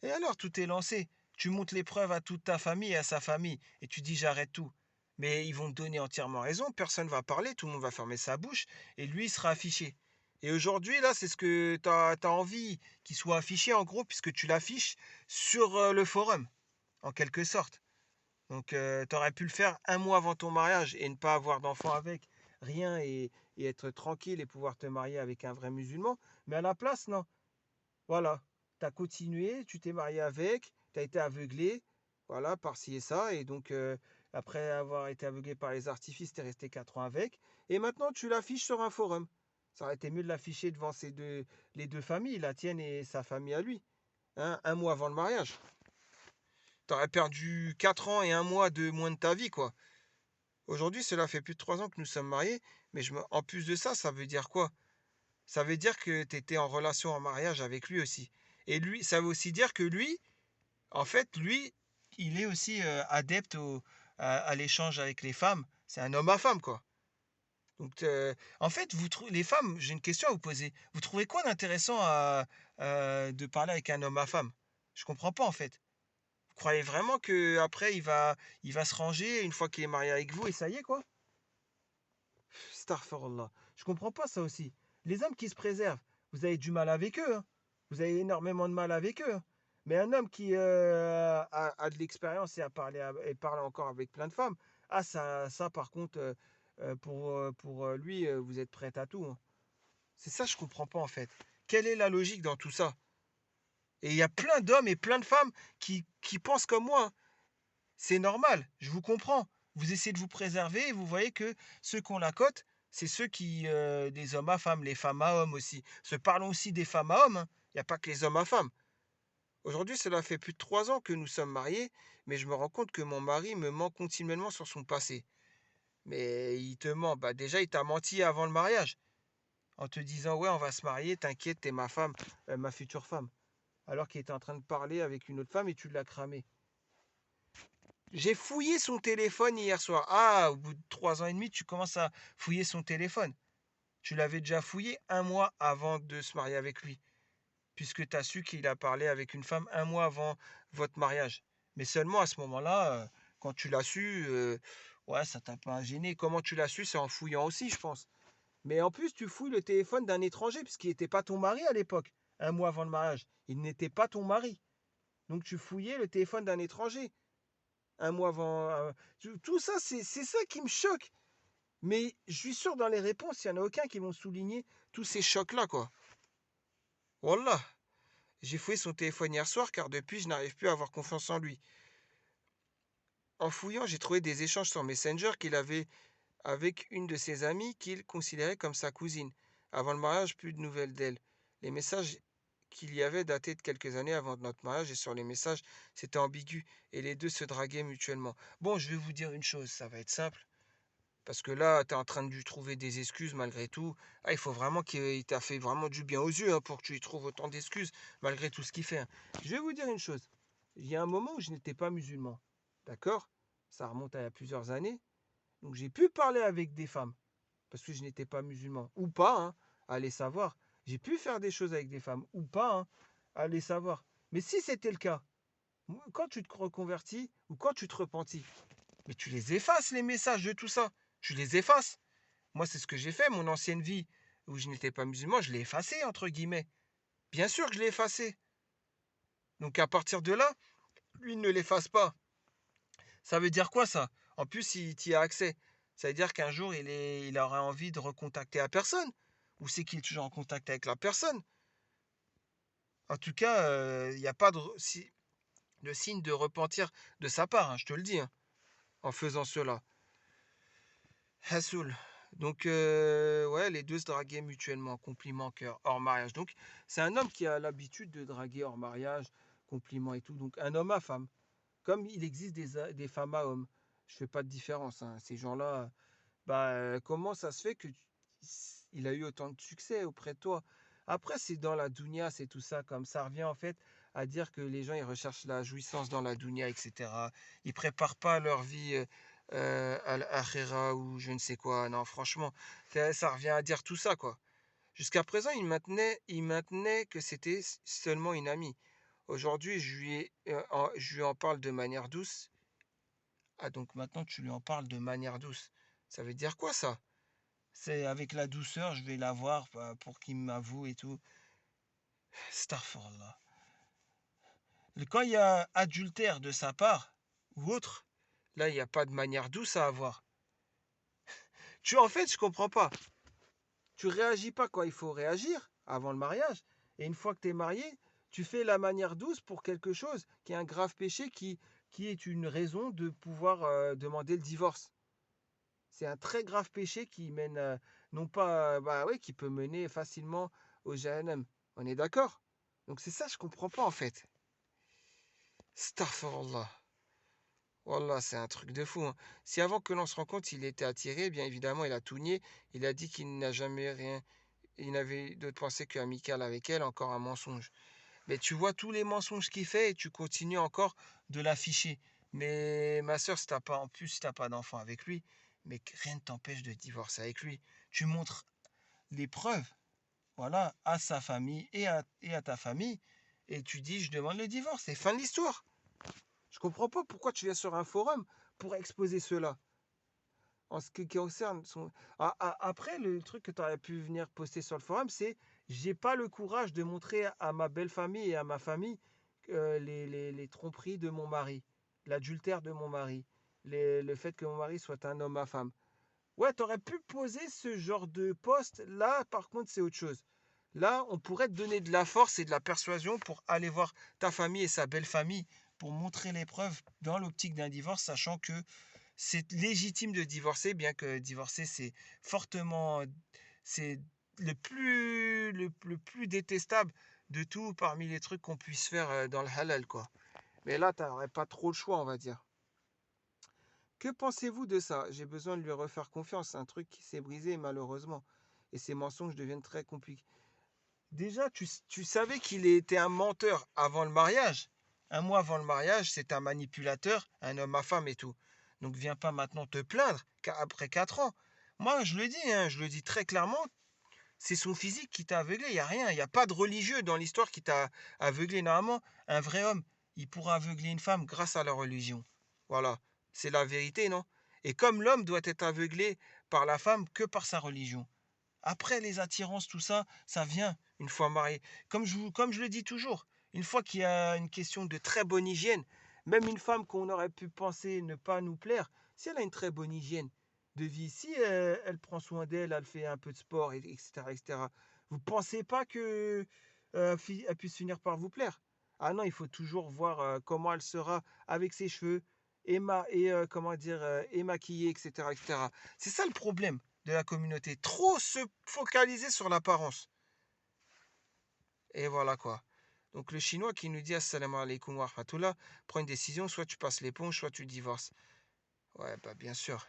Et alors, tout est lancé. Tu montres les preuves à toute ta famille et à sa famille, et tu dis j'arrête tout. Mais ils vont te donner entièrement raison, personne va parler, tout le monde va fermer sa bouche, et lui, il sera affiché. Et aujourd'hui, là, c'est ce que tu as envie qu'il soit affiché, en gros, puisque tu l'affiches sur le forum, en quelque sorte. Donc, tu aurais pu le faire un mois avant ton mariage et ne pas avoir d'enfant avec, rien, et être tranquille et pouvoir te marier avec un vrai musulman. Mais à la place, non. Voilà, tu as continué, tu t'es marié avec, tu as été aveuglé, voilà, par ci et ça, et donc après avoir été aveuglé par les artifices, tu es resté 4 ans avec, et maintenant tu l'affiches sur un forum. Ça aurait été mieux de l'afficher devant les deux familles, la tienne et sa famille à lui, hein, un mois avant le mariage. Tu aurais perdu 4 ans et un mois de moins de ta vie, quoi. Aujourd'hui, cela fait plus de 3 ans que nous sommes mariés, mais en plus de ça, ça veut dire quoi? Ça veut dire que tu étais en relation en mariage avec lui aussi. Et lui, ça veut aussi dire que lui, en fait, lui, il est aussi adepte à l'échange avec les femmes. C'est un homme à femme, quoi. Donc, en fait, les femmes, j'ai une question à vous poser. Vous trouvez quoi d'intéressant de parler avec un homme à femme? Je comprends pas, en fait. Vous croyez vraiment que après il va se ranger une fois qu'il est marié avec vous et ça y est, quoi? Astaghfirullah. Je comprends pas ça aussi. Les hommes qui se préservent, vous avez du mal avec eux, hein. Vous avez énormément de mal avec eux, hein. Mais un homme qui a de l'expérience et parle encore avec plein de femmes, ah ça par contre, pour lui, vous êtes prête à tout, hein. C'est ça, je comprends pas en fait. Quelle est la logique dans tout ça? Et il y a plein d'hommes et plein de femmes qui pensent comme moi, hein. C'est normal, je vous comprends. Vous essayez de vous préserver et vous voyez que ceux qui ont la cote, c'est ceux des hommes à femmes, les femmes à hommes aussi. Parlons aussi des femmes à hommes, hein. Il n'y a pas que les hommes à femmes. Aujourd'hui, cela fait plus de 3 ans que nous sommes mariés, mais je me rends compte que mon mari me ment continuellement sur son passé. Mais il te ment. Bah déjà, il t'a menti avant le mariage, en te disant ouais, on va se marier, t'inquiète, t'es ma femme, ma future femme. Alors qu'il était en train de parler avec une autre femme et tu l'as cramé. J'ai fouillé son téléphone hier soir. Ah, au bout de 3 ans et demi, tu commences à fouiller son téléphone. Tu l'avais déjà fouillé un mois avant de se marier avec lui, puisque tu as su qu'il a parlé avec une femme un mois avant votre mariage. Mais seulement à ce moment-là, quand tu l'as su, ouais, ça t'a pas gêné. Comment tu l'as su? C'est en fouillant aussi, je pense. Mais en plus, tu fouilles le téléphone d'un étranger, puisqu'il n'était pas ton mari à l'époque, un mois avant le mariage. Il n'était pas ton mari. Donc tu fouillais le téléphone d'un étranger un mois avant. Tout ça, c'est ça qui me choque. Mais je suis sûr dans les réponses, il n'y en a aucun qui vont souligner tous ces chocs-là, quoi. Wallah, j'ai fouillé son téléphone hier soir car depuis, je n'arrive plus à avoir confiance en lui. En fouillant, j'ai trouvé des échanges sur Messenger qu'il avait avec une de ses amies qu'il considérait comme sa cousine. Avant le mariage, plus de nouvelles d'elle. Les messages qu'il y avait dataient de quelques années avant notre mariage et sur les messages, c'était ambigu et les deux se draguaient mutuellement. Bon, je vais vous dire une chose, ça va être simple. Parce que là, tu es en train de lui trouver des excuses malgré tout. Ah, il faut vraiment qu'il t'a fait vraiment du bien aux yeux, hein, pour que tu lui trouves autant d'excuses malgré tout ce qu'il fait, hein. Je vais vous dire une chose. Il y a un moment où je n'étais pas musulman. D'accord? Ça remonte à il y a plusieurs années. Donc j'ai pu parler avec des femmes. Parce que je n'étais pas musulman. Ou pas, hein, allez savoir. J'ai pu faire des choses avec des femmes. Ou pas, hein, allez savoir. Mais si c'était le cas, quand tu te reconvertis ou quand tu te repentis, mais tu les effaces les messages de tout ça. Tu les effaces. Moi, c'est ce que j'ai fait. Mon ancienne vie où je n'étais pas musulman, je l'ai effacé, entre guillemets. Bien sûr que je l'ai effacé. Donc à partir de là, lui ne l'efface pas. Ça veut dire quoi ça? En plus, il y a accès. Ça veut dire qu'un jour, il aura envie de recontacter la personne. Ou c'est qu'il est toujours en contact avec la personne. En tout cas, il n'y a pas de signe de repentir de sa part, hein, je te le dis, hein, en faisant cela. Hassoul. Donc, ouais, les deux se draguaient mutuellement, compliment, cœur, hors mariage. Donc, c'est un homme qui a l'habitude de draguer hors mariage, compliment et tout. Donc, un homme à femme. Comme il existe des femmes à hommes. Je fais pas de différence, hein. Ces gens-là, bah, comment ça se fait il a eu autant de succès auprès de toi? Après, c'est dans la dounia, c'est tout ça. Comme ça revient en fait à dire que les gens ils recherchent la jouissance dans la dounia, etc. Ils préparent pas leur vie à l'akhira ou je ne sais quoi. Non, franchement, ça revient à dire tout ça, quoi. Jusqu'à présent, il maintenait que c'était seulement une amie. Aujourd'hui, je lui en parle de manière douce. Ah, donc maintenant, tu lui en parles de manière douce. Ça veut dire quoi, ça? C'est avec la douceur, je vais la voir pour qu'il m'avoue et tout. Astaghfirullah. Quand il y a adultère de sa part, ou autre, là, il n'y a pas de manière douce à avoir. En fait, je comprends pas. Tu réagis pas quand il faut réagir, avant le mariage, et une fois que tu es marié, Tu fais la manière douce pour quelque chose qui est un grave péché qui est une raison de pouvoir demander le divorce. C'est un très grave péché qui mène, non pas, bah oui, qui peut mener facilement au Jahannam. On est d'accord? Donc c'est ça, je comprends pas en fait. Astaghfirullah. Wallah, c'est un truc de fou, hein. Si avant que l'on se rende compte, il était attiré, bien évidemment, il a tout nié. Il a dit qu'il n'a jamais rien, il n'avait d'autre pensée qu'amicale avec elle, encore un mensonge. Mais tu vois tous les mensonges qu'il fait et tu continues encore de l'afficher. Mais ma soeur, si t'as pas, en plus, si t'as pas d'enfant avec lui, mais rien ne t'empêche de divorcer avec lui. Tu montres les preuves, voilà, à sa famille et à ta famille, et tu dis, je demande le divorce. C'est fin de l'histoire. Je comprends pas pourquoi tu viens sur un forum pour exposer cela. En ce qui concerne son... Après, le truc que tu aurais pu venir poster sur le forum, c'est j'ai pas le courage de montrer à ma belle famille et à ma famille les tromperies de mon mari, l'adultère de mon mari, le fait que mon mari soit un homme à femme. Ouais, tu aurais pu poser ce genre de post. Là, par contre, c'est autre chose. Là, on pourrait te donner de la force et de la persuasion pour aller voir ta famille et sa belle famille pour montrer les preuves dans l'optique d'un divorce, sachant que c'est légitime de divorcer, bien que divorcer, c'est fortement, c'est le plus détestable de tout parmi les trucs qu'on puisse faire dans le halal, quoi. Mais là, tu n'aurais pas trop le choix, on va dire. Que pensez-vous de ça? J'ai besoin de lui refaire confiance. C'est un truc qui s'est brisé, malheureusement. Et ces mensonges deviennent très compliqués. Déjà, tu savais qu'il était un menteur avant le mariage. Un mois avant le mariage, c'est un manipulateur, un homme à femme et tout. Donc viens pas maintenant te plaindre qu'après 4 ans. Moi, je le dis, hein, je le dis très clairement, c'est son physique qui t'a aveuglé, il n'y a rien. Il n'y a pas de religieux dans l'histoire qui t'a aveuglé. Normalement, un vrai homme, il pourra aveugler une femme grâce à la religion. Voilà, c'est la vérité, non? Et comme l'homme doit être aveuglé par la femme que par sa religion. Après, les attirances, tout ça, ça vient une fois marié. Comme je le dis toujours, une fois qu'il y a une question de très bonne hygiène, même une femme qu'on aurait pu penser ne pas nous plaire, si elle a une très bonne hygiène de vie, si elle prend soin d'elle, elle fait un peu de sport, etc., etc., vous ne pensez pas que elle puisse finir par vous plaire? Ah non, il faut toujours voir comment elle sera avec ses cheveux comment dire, et maquillée, etc., etc. C'est ça le problème de la communauté. Trop se focaliser sur l'apparence. Et voilà quoi. Donc le chinois qui nous dit assalamu alaikum wa rahmatullah prend une décision, soit tu passes l'éponge, soit tu divorces. Ouais, bah bien sûr.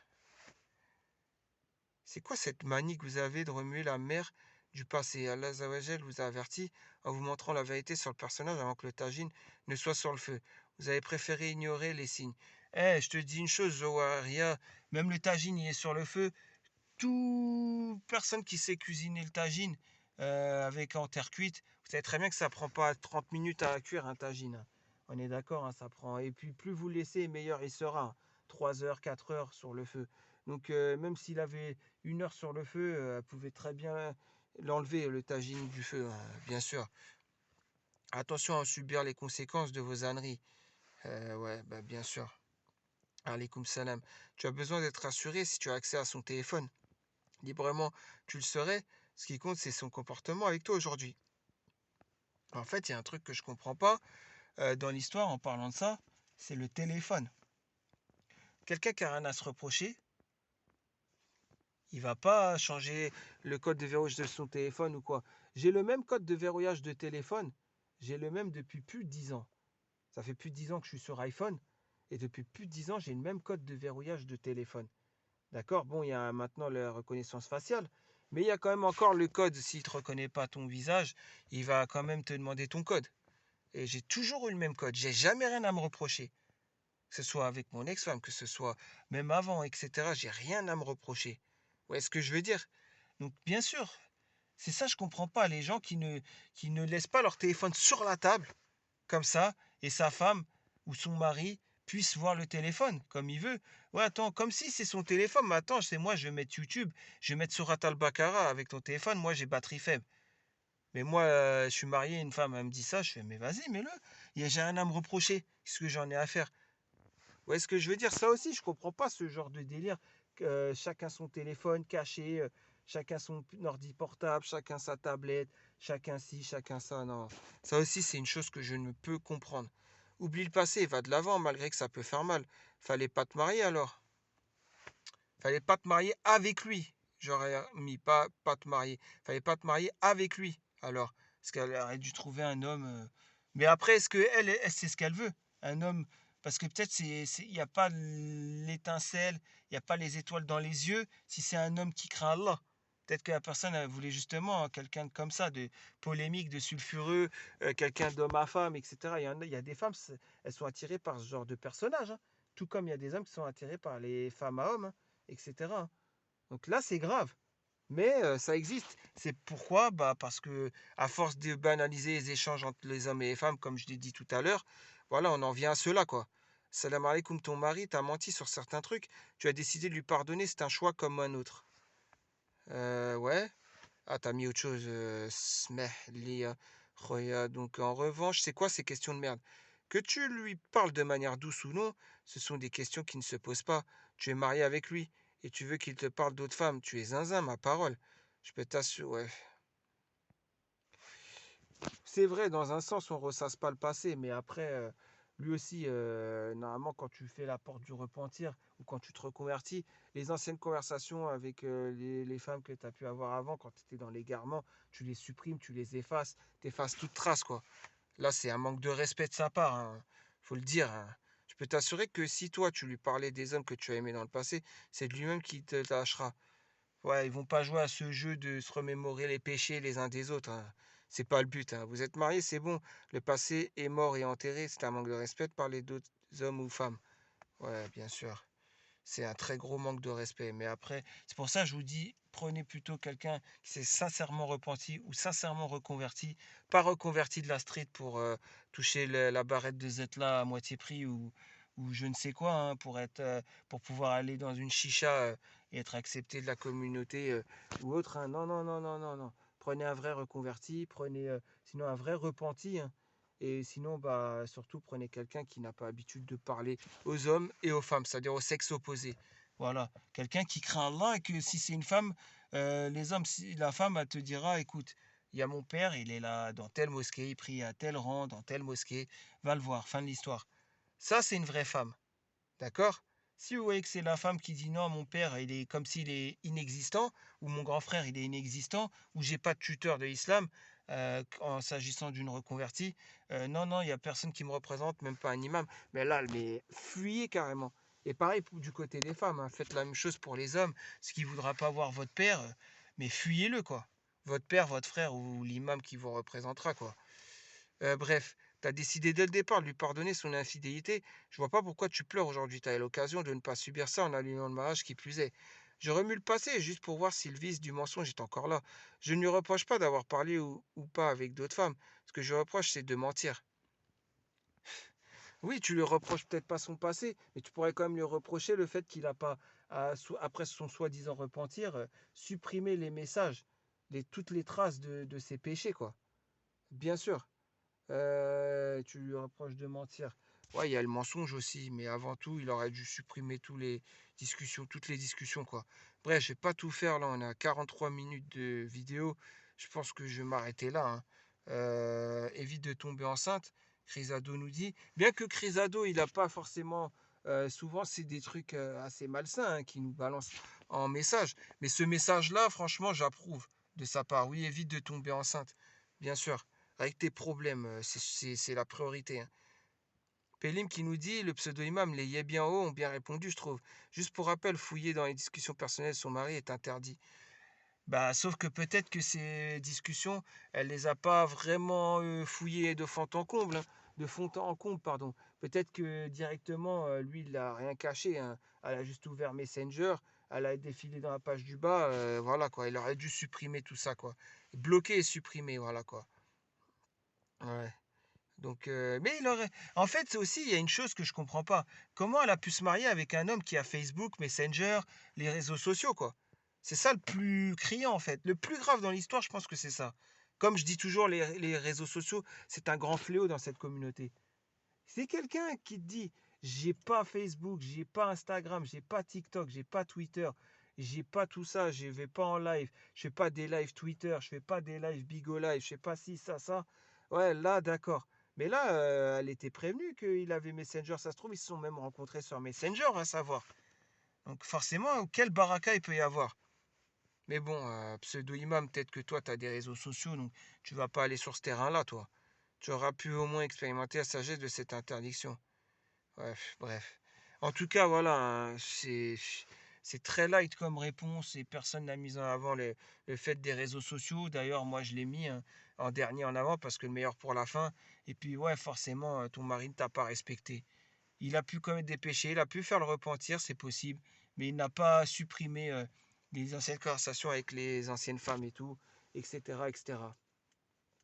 C'est quoi cette manie que vous avez de remuer la mer du passé? Allah Azawajal vous a averti en vous montrant la vérité sur le personnage avant que le tagine ne soit sur le feu. Vous avez préféré ignorer les signes. Eh, je te dis une chose, Zoharia, même le tagine il est sur le feu. Toute personne qui sait cuisiner le tagine avec en terre cuite, vous savez très bien que ça prend pas 30 minutes à cuire un tagine, hein. On est d'accord, hein, ça prend. Et puis plus vous le laissez, meilleur il sera, hein. 3 heures, 4 heures sur le feu. Donc même s'il avait 1 heure sur le feu, elle pouvait très bien l'enlever, le tagine du feu, hein, bien sûr. Attention à subir les conséquences de vos âneries. Ouais, bah bien sûr. Alaykoum salam. Tu as besoin d'être rassuré si tu as accès à son téléphone librement, tu le serais. Ce qui compte, c'est son comportement avec toi aujourd'hui. En fait, il y a un truc que je comprends pas dans l'histoire en parlant de ça, c'est le téléphone. Quelqu'un qui a rien à se reprocher, il va pas changer le code de verrouillage de son téléphone ou quoi. J'ai le même code de verrouillage de téléphone, j'ai le même depuis plus de 10 ans. Ça fait plus de 10 ans que je suis sur iPhone et depuis plus de 10 ans, j'ai le même code de verrouillage de téléphone. D'accord? Bon, il y a maintenant la reconnaissance faciale, mais il y a quand même encore le code. S'il ne te reconnaît pas ton visage, il va quand même te demander ton code. Et j'ai toujours eu le même code. J'ai jamais rien à me reprocher. Que ce soit avec mon ex-femme, que ce soit même avant, etc. J'ai rien à me reprocher. Vous voyez ce que je veux dire? Donc, bien sûr, c'est ça, je comprends pas. Les gens qui ne laissent pas leur téléphone sur la table, comme ça, et sa femme ou son mari puisse voir le téléphone comme il veut. Ouais, attends, comme si c'est son téléphone, mais attends, c'est moi, je vais mettre YouTube, je vais mettre Surat al-Baqarah avec ton téléphone, moi j'ai batterie faible. Mais moi, je suis marié, une femme, elle me dit ça, je fais, mais vas-y, mets-le. J'ai rien à me reprocher. Qu'est-ce que j'en ai à faire? Ouais, ce que je veux dire, ça aussi, je comprends pas ce genre de délire. Chacun son téléphone caché. chacun son ordi portable, chacun sa tablette, chacun ci, chacun ça. Non, ça aussi, c'est une chose que je ne peux comprendre. Oublie le passé, va de l'avant, malgré que ça peut faire mal. Fallait pas te marier alors. Fallait pas te marier avec lui. J'aurais mis pas te marier. Fallait pas te marier avec lui. Alors, parce qu'elle aurait dû trouver un homme. Mais après, est-ce que elle c'est ce qu'elle veut? Un homme. Parce que peut-être il n'y a pas l'étincelle, il n'y a pas les étoiles dans les yeux. Si c'est un homme qui craint Allah. Peut-être que la personne elle voulait justement quelqu'un comme ça, de polémique, de sulfureux, quelqu'un d'homme à femme, etc. Il y a des femmes, elles sont attirées par ce genre de personnage, hein. Tout comme il y a des hommes qui sont attirés par les femmes à hommes, hein, etc. Donc là, c'est grave. Mais ça existe. C'est pourquoi? Bah, parce que à force de banaliser les échanges entre les hommes et les femmes, comme je l'ai dit tout à l'heure, voilà, on en vient à cela, quoi. Salam alaikum, ton mari t'a menti sur certains trucs. Tu as décidé de lui pardonner, c'est un choix comme un autre. Ouais. Ah, t'as mis autre chose. Smeh, Lia, Roya. Donc, en revanche, c'est quoi ces questions de merde? Que tu lui parles de manière douce ou non, ce sont des questions qui ne se posent pas. Tu es marié avec lui et tu veux qu'il te parle d'autres femmes. Tu es zinzin, ma parole. Je peux t'assurer. Ouais. C'est vrai, dans un sens, on ressasse pas le passé, mais après, lui aussi, normalement, quand tu fais la porte du repentir ou quand tu te reconvertis, les anciennes conversations avec les femmes que tu as pu avoir avant, quand tu étais dans l'égarement, tu les supprimes, tu les effaces, tu effaces toute trace, quoi. Là, c'est un manque de respect de sa part, hein, faut le dire, hein. Je peux t'assurer que si toi, tu lui parlais des hommes que tu as aimés dans le passé, c'est de lui-même qui te lâchera. Ouais, ils vont pas jouer à ce jeu de se remémorer les péchés les uns des autres, hein. C'est pas le but, hein. Vous êtes mariés, c'est bon. Le passé est mort et enterré. C'est un manque de respect de parler d'autres hommes ou femmes. Ouais, bien sûr. C'est un très gros manque de respect. Mais après, c'est pour ça que je vous dis, prenez plutôt quelqu'un qui s'est sincèrement repenti ou sincèrement reconverti. Pas reconverti de la street pour toucher la barrette de Zetla à moitié prix ou je ne sais quoi, hein, pour pouvoir aller dans une chicha et être accepté de la communauté ou autre, hein. Non, non, non, non, non, non. Prenez un vrai reconverti, prenez sinon un vrai repenti, hein. Et sinon, bah, surtout, prenez quelqu'un qui n'a pas l'habitude de parler aux hommes et aux femmes, c'est-à-dire au sexe opposé. Voilà, quelqu'un qui craint Allah et que si c'est une femme, les hommes, si la femme, elle te dira, écoute, il y a mon père, il est là dans telle mosquée, il prie à tel rang, dans telle mosquée, va le voir, fin de l'histoire. Ça, c'est une vraie femme, d'accord? Si vous voyez que c'est la femme qui dit non, mon père, il est comme s'il est inexistant, ou mon grand frère, il est inexistant, ou j'ai pas de tuteur de l'islam, en s'agissant d'une reconvertie, non, non, il n'y a personne qui me représente, même pas un imam. Mais là, mais fuyez carrément. Et pareil du côté des femmes, hein, faites la même chose pour les hommes. Ce qui ne voudra pas voir votre père, mais fuyez-le, quoi. Votre père, votre frère ou l'imam qui vous représentera, quoi. Bref, tu as décidé dès le départ de lui pardonner son infidélité. Je vois pas pourquoi tu pleures aujourd'hui. Tu as eu l'occasion de ne pas subir ça en allument le mariage qui plus est. Je remue le passé juste pour voir si le vice du mensonge est encore là. Je ne lui reproche pas d'avoir parlé ou pas avec d'autres femmes. Ce que je reproche, c'est de mentir. Oui, tu lui reproches peut-être pas son passé, mais tu pourrais quand même lui reprocher le fait qu'il n'a pas, après son soi-disant repentir, supprimé les messages, toutes les traces de ses péchés, quoi. Bien sûr. Tu lui reproches de mentir. Ouais, il y a le mensonge aussi, mais avant tout, il aurait dû supprimer toutes les discussions, quoi. Bref, je vais pas tout faire là, on est à 43 minutes de vidéo. Je pense que je vais m'arrêter là, hein. Évite de tomber enceinte, Crisado nous dit. Bien que Crisado, il n'a pas forcément. Souvent, c'est des trucs assez malsains hein, qui nous balancent en message. Mais ce message-là, franchement, j'approuve de sa part. Oui, évite de tomber enceinte, bien sûr avec tes problèmes, c'est la priorité, hein. Pélim qui nous dit, le pseudo-imam, les yé bien haut ont bien répondu, je trouve. Juste pour rappel, fouiller dans les discussions personnelles de son mari est interdit. Bah, sauf que peut-être que ces discussions, elle les a pas vraiment fouillées de fond en comble, hein, de fond en comble, pardon. Peut-être que directement, lui, il n'a rien caché, hein. Elle a juste ouvert Messenger, elle a défilé dans la page du bas, voilà quoi. Il aurait dû supprimer tout ça, quoi. Bloquer et supprimer, voilà quoi. Ouais. Donc, mais il aurait. En fait, c'est aussi, il y a une chose que je comprends pas. Comment elle a pu se marier avec un homme qui a Facebook, Messenger, les réseaux sociaux, quoi. C'est ça le plus criant, en fait. Le plus grave dans l'histoire, je pense que c'est ça. Comme je dis toujours, les réseaux sociaux, c'est un grand fléau dans cette communauté. C'est quelqu'un qui te dit, j'ai pas Facebook, j'ai pas Instagram, j'ai pas TikTok, j'ai pas Twitter, J'ai pas tout ça, je vais pas en live, je fais pas des lives Twitter, je fais pas des lives Bigo Live, je sais pas si ça. Ouais, là, d'accord. Mais là, elle était prévenue qu'il avait Messenger, ça se trouve, ils se sont même rencontrés sur Messenger, à savoir. Donc forcément, quel baraka il peut y avoir? Mais bon, pseudo-imam, peut-être que toi, tu as des réseaux sociaux, donc tu vas pas aller sur ce terrain-là, toi. Tu auras pu au moins expérimenter la sagesse de cette interdiction. Bref. En tout cas, voilà, hein, c'est très light comme réponse et personne n'a mis en avant le fait des réseaux sociaux. D'ailleurs, moi, je l'ai mis hein, en dernier en avant parce que le meilleur pour la fin. Et puis, ouais, forcément, ton mari ne t'a pas respecté. Il a pu commettre des péchés, il a pu faire le repentir, c'est possible, mais il n'a pas supprimé les anciennes conversations avec les anciennes femmes et tout, etc., etc.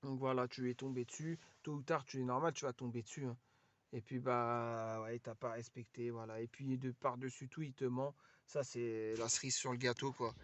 Donc voilà, tu es tombé dessus. Tôt ou tard, tu es normal, tu vas tomber dessus, hein. Et puis bah ouais, t'as pas respecté, voilà. Et puis de par-dessus tout, il te ment. Ça, c'est la cerise sur le gâteau, quoi.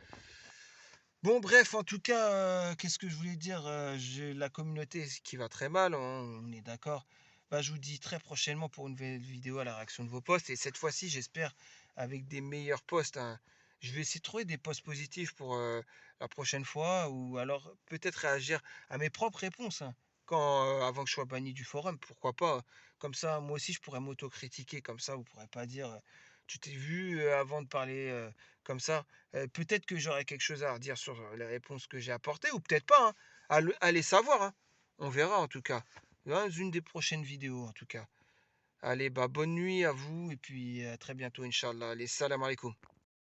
Bon, bref, en tout cas, qu'est-ce que je voulais dire? J'ai la communauté qui va très mal, on est d'accord. Bah, je vous dis très prochainement pour une nouvelle vidéo à la réaction de vos posts. Et cette fois-ci, j'espère avec des meilleurs posts, hein. Je vais essayer de trouver des posts positifs pour la prochaine fois, ou alors peut-être réagir à mes propres réponses, hein, avant que je sois banni du forum. Pourquoi pas? Comme ça, moi aussi, je pourrais m'autocritiquer. Comme ça, vous pourrez pas dire, tu t'es vu avant de parler comme ça. Peut-être que j'aurai quelque chose à redire sur les réponses que j'ai apportées, ou peut-être pas, hein. Allez savoir, hein. On verra en tout cas. Dans une des prochaines vidéos en tout cas. Allez, bah bonne nuit à vous et puis à très bientôt, Inch'Allah. Allez, salam alaikum.